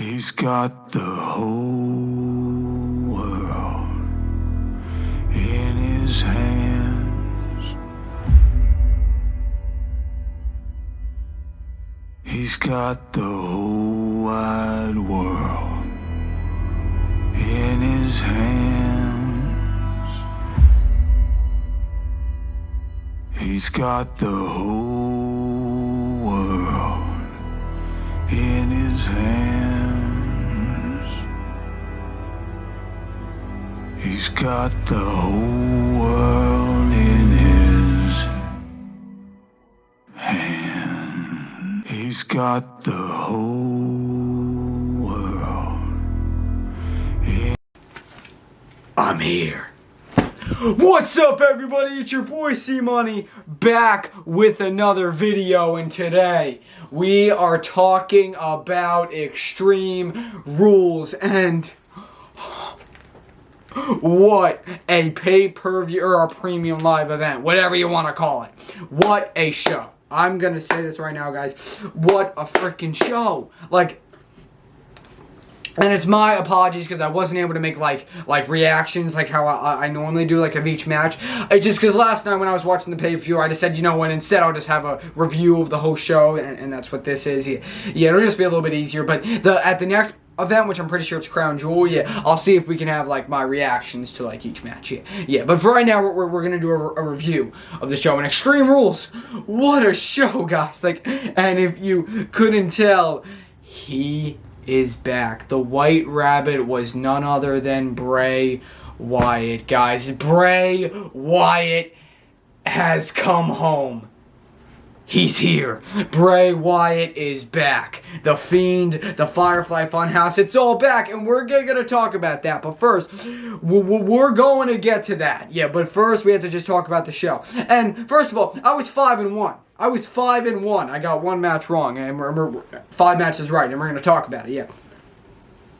He's got the whole world in his hands. He's got the whole wide world in his hands. He's got the whole world in his hands. He's got the whole world in his hand. He's got the whole world in. I'm here. What's up, everybody? It's your boy C-Money back with another video, and today we are talking about Extreme Rules and what a pay-per-view or a premium live event, whatever you want to call it. What a show. I'm gonna say this right now, guys. What a freaking show. And it's my apologies because I wasn't able to make like reactions like how I normally do of each match. It's just because last night when I was watching the pay-per-view, I just said, you know what, instead I'll just have a review of the whole show, and that's what this is. Yeah, it'll just be a little bit easier. But at the next event, which I'm pretty sure it's Crown Jewel, I'll see if we can have my reactions to each match. Yeah. But for right now, we're gonna do a review of the show. And Extreme Rules, what a show, guys! And if you couldn't tell, he is back. The White Rabbit was none other than Bray Wyatt, guys. Bray Wyatt has come home. He's here. Bray Wyatt is back. The Fiend, the Firefly Funhouse, it's all back, and we're going to talk about that. But first, we're going to get to that. Yeah, but first we have to just talk about the show. And first of all, I was 5-1. I was 5-1. I got one match wrong, and remember, 5 matches right, and we're going to talk about it,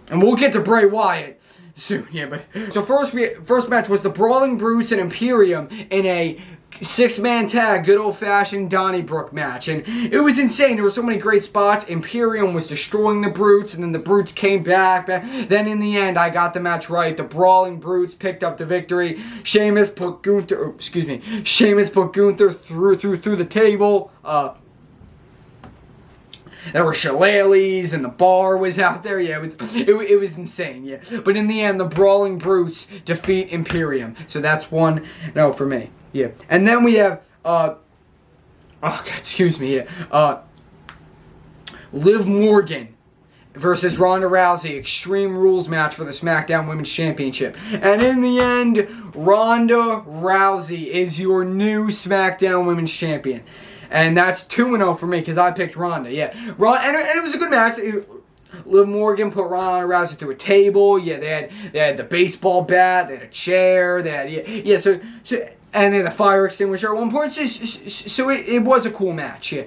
And we'll get to Bray Wyatt soon, but so first match was the Brawling Brutes and Imperium in a 6-man tag, good old-fashioned Donnybrook match, and it was insane. There were so many great spots. Imperium was destroying the Brutes, and then the Brutes came back. Then in the end, I got the match right. The Brawling Brutes picked up the victory. Sheamus put Gunther through the table. There were shillelaghs, and the bar was out there. Yeah, it was insane. Yeah, but in the end, the Brawling Brutes defeat Imperium. So that's 1-0 for me. Yeah, and then we have Liv Morgan versus Ronda Rousey, Extreme Rules match for the SmackDown Women's Championship. And in the end, Ronda Rousey is your new SmackDown Women's Champion. And that's 2-0 for me because I picked Ronda. Yeah, and it was a good match. Liv Morgan put Ronda Rousey through a table. Yeah, they had the baseball bat. They had a chair. They had so and they had the fire extinguisher at one point. So it was a cool match. Yeah.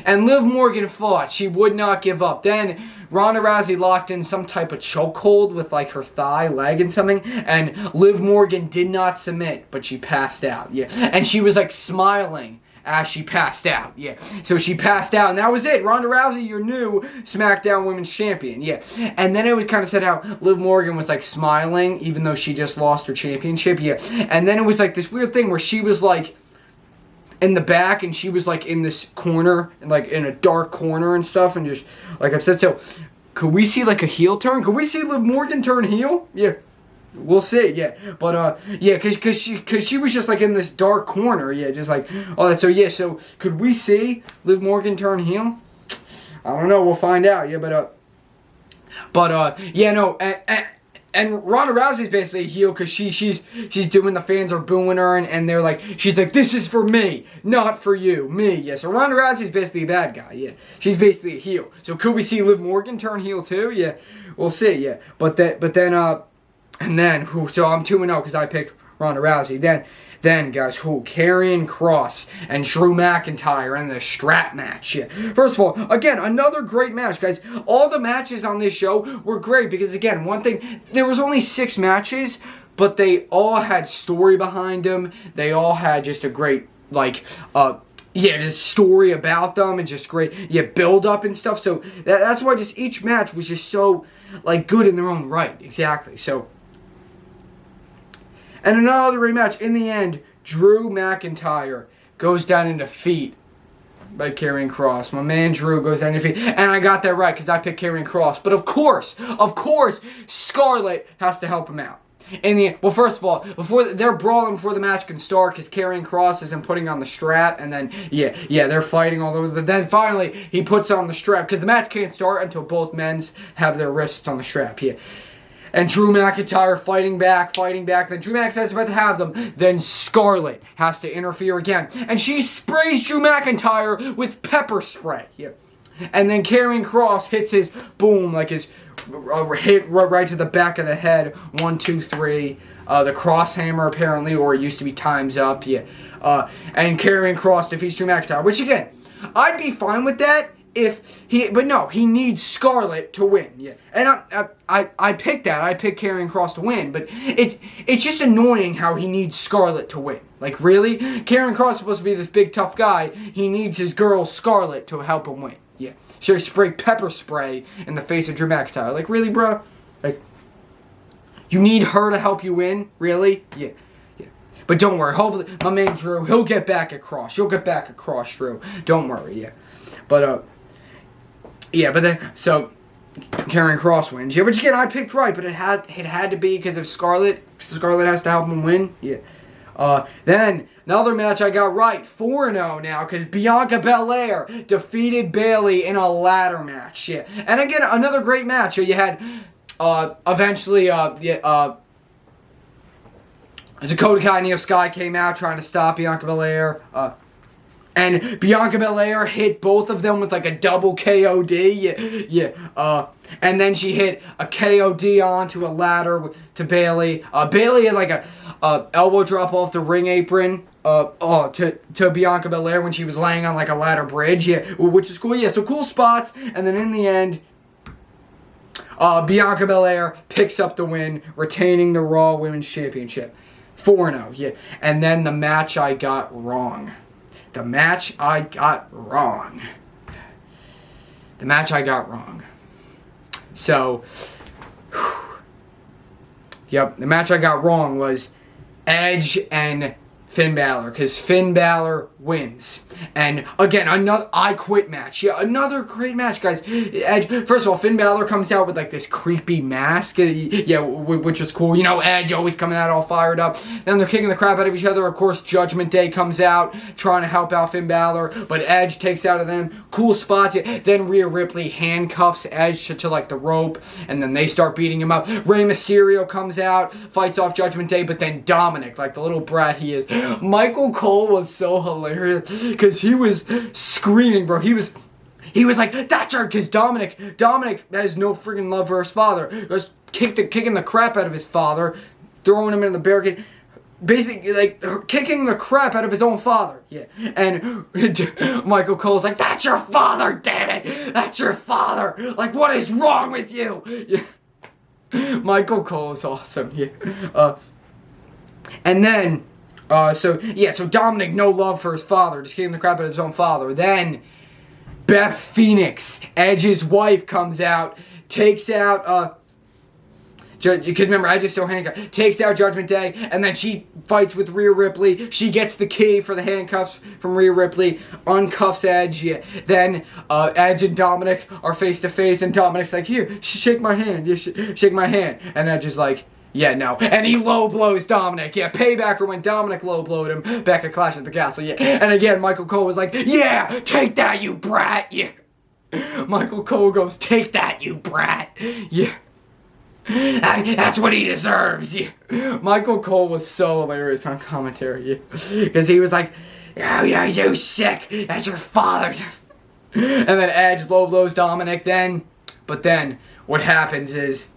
And Liv Morgan fought. She would not give up. Then Ronda Rousey locked in some type of chokehold with her thigh, leg, and something. And Liv Morgan did not submit, but she passed out. Yeah, and she was smiling as she passed out. Yeah, so she passed out, and that was it. Ronda Rousey, your new SmackDown Women's Champion. Yeah, and then it was kind of said how Liv Morgan was smiling even though she just lost her championship. Yeah, and then it was this weird thing where she was in the back, and she was in this corner, in a dark corner and stuff, and just I've said. So could we see a heel turn? Could we see Liv Morgan turn heel? Yeah. We'll see, but cause she was just in this dark corner, just all that. So could we see Liv Morgan turn heel? I don't know. We'll find out. And Ronda Rousey's basically a heel because she's doing, the fans are booing her, and they're she's this is for me, not for you, me. Yeah, so Ronda Rousey's basically a bad guy. Yeah, she's basically a heel. So could we see Liv Morgan turn heel too? Yeah, we'll see. Yeah, so I'm 2-0 because I picked Ronda Rousey. Then guys, Karrion Kross and Drew McIntyre in the strap match. Yeah. First of all, again, another great match, guys. All the matches on this show were great because, again, one thing, there was only 6 matches, but they all had story behind them. They all had just a great, yeah, just story about them and just great, yeah, build up and stuff. So that's why just each match was just so like good in their own right. Exactly. So, and another rematch in the end, Drew McIntyre goes down in defeat by Karrion Kross. My man Drew goes down in defeat, and I got that right because I picked Karrion Kross. But of course, Scarlett has to help him out. In the well, first of all, they're brawling before the match can start because Karrion Kross isn't putting on the strap, and then they're fighting all over. But then finally he puts on the strap because the match can't start until both men's have their wrists on the strap. Yeah. And Drew McIntyre fighting back. Then Drew McIntyre's about to have them. Then Scarlett has to interfere again. And she sprays Drew McIntyre with pepper spray. Yeah. And then Karrion Kross hits his boom, like his hit right to the back of the head. 1, 2, 3. The cross hammer apparently, or it used to be time's up. Yeah. And Karrion Kross defeats Drew McIntyre. Which again, I'd be fine with that. But no, he needs Scarlett to win. Yeah, and I picked that. I picked Karrion Kross to win, but it's just annoying how he needs Scarlett to win. Like really, Karrion Kross is supposed to be this big tough guy. He needs his girl Scarlett to help him win. Yeah, so he sprayed pepper spray in the face of Drew McIntyre. Like really, bro? Like you need her to help you win? Really? Yeah. But don't worry. Hopefully, my man Drew, he'll get back at Kross. You'll get back at Kross, Drew. Don't worry. Yeah, but then, so, Karrion Kross wins. Yeah, which again, I picked right, but it had to be because of Scarlett. Scarlett has to help him win. Yeah. Then, another match I got right. 4-0 now, because Bianca Belair defeated Bayley in a ladder match. Yeah. And again, another great match. You had, eventually, Dakota Kai and Io Sky came out trying to stop Bianca Belair. And Bianca Belair hit both of them with like a double KOD. Yeah. And then she hit a KOD onto a ladder to Bayley. Bayley had like a elbow drop off the ring apron to Bianca Belair when she was laying on like a ladder bridge. Yeah, which is cool. Yeah, so cool spots. And then in the end, Bianca Belair picks up the win, retaining the Raw Women's Championship. 4-0. Yeah. And then the match I got wrong. The match I got wrong. So, yep, the match I got wrong was Edge and Finn Balor, because Finn Balor wins. And again, another I Quit match. Yeah, another great match, guys. Edge, first of all, Finn Balor comes out with like this creepy mask. Yeah, which was cool. You know, Edge always coming out all fired up. Then they're kicking the crap out of each other. Of course, Judgment Day comes out trying to help out Finn Balor, but Edge takes out of them. Cool spots. Yeah. Then Rhea Ripley handcuffs Edge to like the rope, and then they start beating him up. Rey Mysterio comes out, fights off Judgment Day, but then Dominic, like the little brat he is, Michael Cole was so hilarious because he was screaming, bro. He was like, that's her, because Dominic has no freaking love for his father. He was kicking the crap out of his father, throwing him into the barricade. Basically, like, kicking the crap out of his own father. Yeah. And Michael Cole's like, that's your father, damn it! That's your father! Like, what is wrong with you? Yeah. Michael Cole is awesome. Yeah. And then, so Dominic, no love for his father, just kicking the crap out of his own father. Then, Beth Phoenix, Edge's wife, comes out, takes out, because remember, Edge is still handcuffed, takes out Judgment Day, and then she fights with Rhea Ripley. She gets the key for the handcuffs from Rhea Ripley, uncuffs Edge. Yeah. Then Edge and Dominic are face to face, and Dominic's like, here, shake my hand, shake my hand. And Edge is like, yeah, no. And he low blows Dominic. Yeah, payback for when Dominic low blowed him back at Clash at the Castle. Yeah. And again, Michael Cole was like, yeah, take that, you brat. Yeah. Michael Cole goes, take that, you brat. Yeah. That's what he deserves. Yeah. Michael Cole was so hilarious on commentary. Because he was like, oh, yeah, you sick. That's your father. And then Edge low blows Dominic then. But then what happens is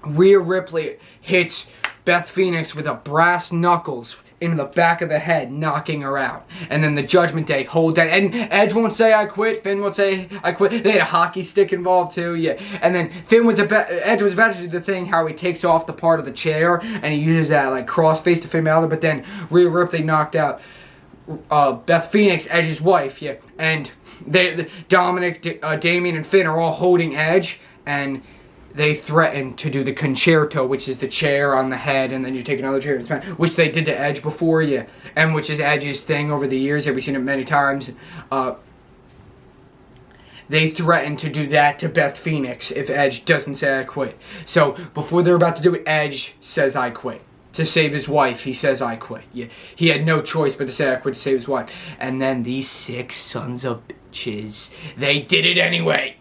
Rhea Ripley hits Beth Phoenix with a brass knuckles into the back of the head, knocking her out. And then the Judgment Day hold that. And Edge won't say I quit. Finn won't say I quit. They had a hockey stick involved too. Yeah. And then Edge was about to do the thing how he takes off the part of the chair and he uses that like crossface to Finn Balor. But then Rhea Ripley knocked out Beth Phoenix, Edge's wife. Yeah. And Dominic, Damian, and Finn are all holding Edge, and they threaten to do the concerto, which is the chair on the head, and then you take another chair and smash, which they did to Edge before, yeah, and which is Edge's thing over the years. We've seen it many times. They threaten to do that to Beth Phoenix if Edge doesn't say I quit. So before they're about to do it, Edge says I quit. To save his wife, he says I quit. Yeah, he had no choice but to say I quit to save his wife. And then these 6 sons of bitches, they did it anyway.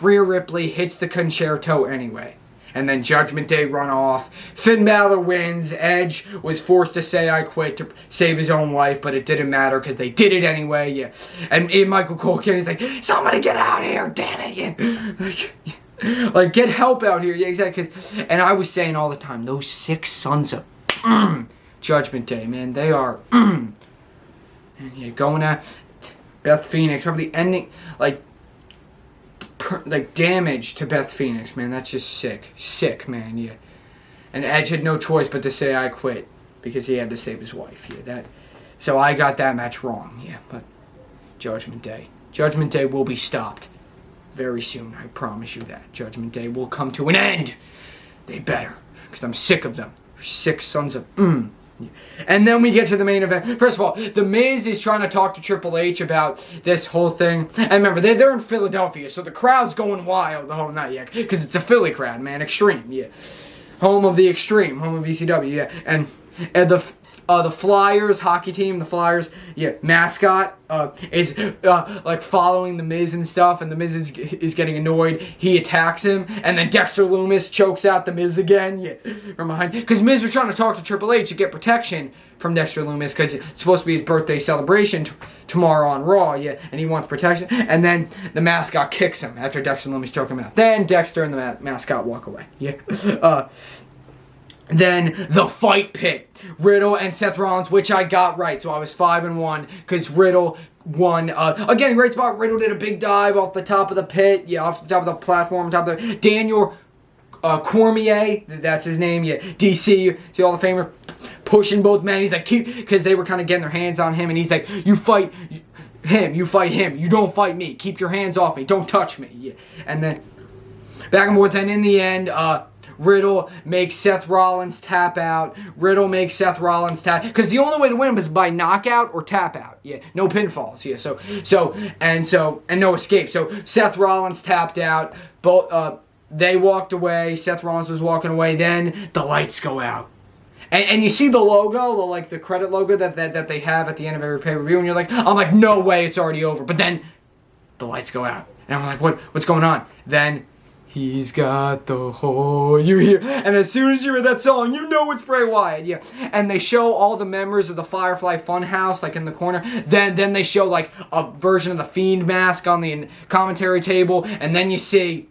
Rhea Ripley hits the concerto anyway. And then Judgment Day run off. Finn Balor wins. Edge was forced to say I quit to save his own wife, but it didn't matter because they did it anyway. Yeah. And Michael Cole he's like, somebody get out of here, damn it. Yeah. Like, get help out here. Yeah, exactly. And I was saying all the time, those 6 sons of Judgment Day, man, they are and yeah, going at Beth Phoenix, probably ending like damage to Beth Phoenix, man. That's just sick, man. Yeah. And Edge had no choice but to say I quit because he had to save his wife. Yeah, so I got that match wrong. Yeah, but Judgment Day will be stopped very soon. I promise you that. Judgment Day will come to an end. They better, because I'm sick of them. 6 sons of Yeah. And then we get to the main event. First of all, The Miz is trying to talk to Triple H about this whole thing. And remember, they're in Philadelphia, so the crowd's going wild the whole night, yeah. Because it's a Philly crowd, man. Extreme, yeah. Home of the Extreme, home of ECW, yeah. And the Flyers hockey team, the Flyers, yeah, mascot is like following the Miz and stuff, and the Miz is getting annoyed. He attacks him, and then Dexter Lumis chokes out the Miz again, yeah, from behind. Because Miz was trying to talk to Triple H to get protection from Dexter Lumis because it's supposed to be his birthday celebration tomorrow on Raw, yeah, and he wants protection. And then the mascot kicks him after Dexter Lumis choked him out. Then Dexter and the mascot walk away, yeah. Then the fight pit, Riddle and Seth Rollins, which I got right, so I was 5-1 because Riddle won. Again, great spot. Riddle did a big dive off the top of the pit, yeah, off the top of the platform, top of the Daniel Cormier, that's his name, yeah. DC, see all the Famer pushing both men. He's like, because they were kind of getting their hands on him, and he's like, you fight him, you don't fight me. Keep your hands off me, don't touch me, yeah. And then back and forth, and in the end, Riddle makes Seth Rollins tap out. Because the only way to win him is by knockout or tap out. Yeah, no pinfalls. Yeah, and no escape. So Seth Rollins tapped out. Both they walked away. Seth Rollins was walking away. Then the lights go out. And you see the logo, the credit logo that they have at the end of every pay-per-view, and you're like, I'm like, no way, it's already over. But then the lights go out. And I'm like, what's going on? Then he's got the whole, you hear, and as soon as you hear that song, you know it's Bray Wyatt, yeah. And they show all the members of the Firefly Funhouse, like in the corner. Then they show like a version of the Fiend mask on the commentary table, and then you see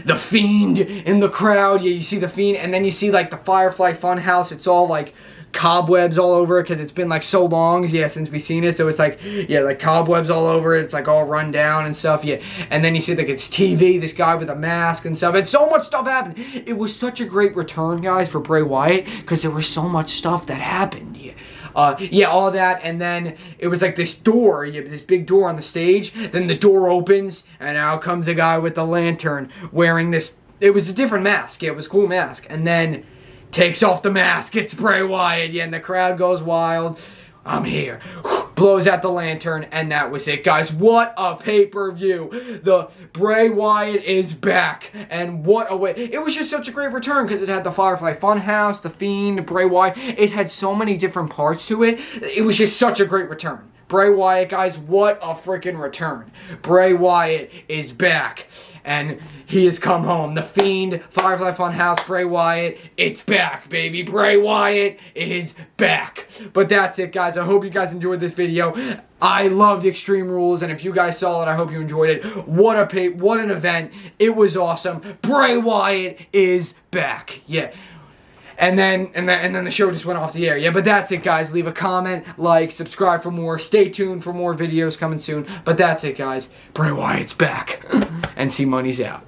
the Fiend in the crowd. Yeah, you see the Fiend, and then you see like the Firefly Funhouse. It's all like cobwebs all over it because it's been like so long, yeah, since we've seen it. So it's like, yeah, like cobwebs all over it. It's like all run down and stuff, yeah. And then you see like it's TV, this guy with a mask and stuff. And so much stuff happened. It was such a great return, guys, for Bray Wyatt because there was so much stuff that happened, yeah. All that, and then it was like this door, this big door on the stage. Then the door opens, and out comes a guy with the lantern wearing this. It was a different mask, yeah, it was a cool mask. And then takes off the mask, it's Bray Wyatt, yeah, and the crowd goes wild. I'm here. Blows out the lantern, and that was it, guys. What a pay-per-view. The Bray Wyatt is back, and what a way. It was just such a great return because it had the Firefly Funhouse, the Fiend, Bray Wyatt. It had so many different parts to it. It was just such a great return. Bray Wyatt, guys, what a freaking return. Bray Wyatt is back, and he has come home. The Fiend, Firefly Funhouse, Bray Wyatt, it's back, baby. Bray Wyatt is back. But that's it, guys. I hope you guys enjoyed this video. I loved Extreme Rules, and if you guys saw it, I hope you enjoyed it. What an event. It was awesome. Bray Wyatt is back. Yeah. And then the show just went off the air. Yeah, but that's it, guys. Leave a comment, like, subscribe for more. Stay tuned for more videos coming soon. But that's it, guys. Bray Wyatt's back. And C Money's out.